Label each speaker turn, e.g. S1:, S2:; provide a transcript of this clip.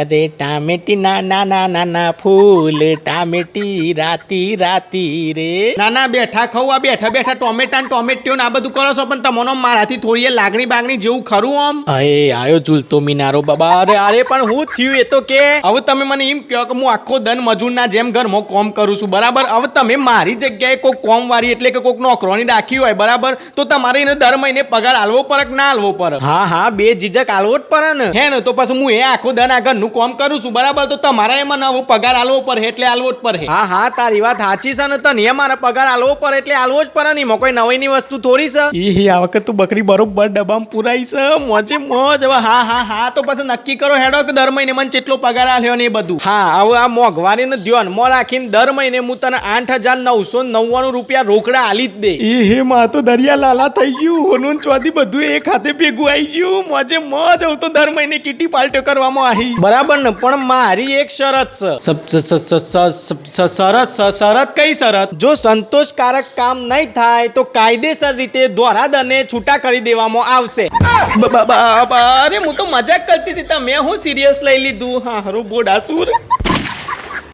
S1: અરે ટામેટી નાના નાના ના ફૂલ ટામેટી રાતી રાતી રે.
S2: નાના બેઠા ખાવ આ બેઠા બેઠા ટોમેટા ને ટોમેટીઓ ને આ બધું કરો છો પણ તમને મારાથી થોડી લાગણી બાગણી જેવું ખરું આમ.
S1: અરે આયો ઝૂલતો મિનારો બાબા.
S2: અરે અરે પણ હું થયું એ તો કે હવે તમે મને એમ કહો કે હું આખો દન મજૂરના જેમ ઘરમાં કોમ કરું છું બરાબર. હવે તમે મારી જગ્યાએ કોઈક કોમ વાળી એટલે કે કોઈક નોકરોની રાખી હોય બરાબર તો તમારે એને દર મહિને પગાર આલવો પડે કે ના આલવો પડે?
S1: હા હા બે જીજક આલવો જ પડે ને.
S2: હે ને તો પછી હું એ આખો દન આ ઘરનું કોમ કરું છું બરાબર તો તમારે એમાં નવો પગાર આલવો પડે એટલે આલવો જ પડે.
S1: હા હા તારી વાત સાચી છે ને તને મારે પગાર આલવો પડે એટલે આલવો જ પડે. નહીં કોઈ નવીની વસ્તુ થોડી છે.
S2: ઈ આ વખત તું બકરી બરોબર ડબ્બામાં પુરાઈ છે મોજે મોજ. હવે હા હા હા તો પછી નક્કી કરો હેડો કે દર મહિને મને કેટલો પગાર આલ્યો ને એ બધું.
S1: હા હવે આ મોંઘવારીને ધ્યાનમાં રાખીને દર મહિને હું તને 8,999 રૂપિયા રોકડા આલી જ દે.
S2: એ હે માં તો દરિયા લાલા થઈ ગયું હોનું ચોથી બધું એક હાથે ભેગું આવી ગયું મોજે મોજ. હવે તો દર મહિને કીટી પાલ્ટો કરવામાં આવી
S1: બરાબર ને પણ મારી એક શરત છે.
S2: શરત કઈ શરત?
S1: જો સંતોષકારક કામ નહીં થાય તો કાયદેસર રીતે દ્વારાદને છૂટા કરી દેવામાં આવશે.
S2: અરે હું તો મજાક કરતી હતી તમે હું સિરિયસ લઈ લીધું. હા હરો બોડાસુર.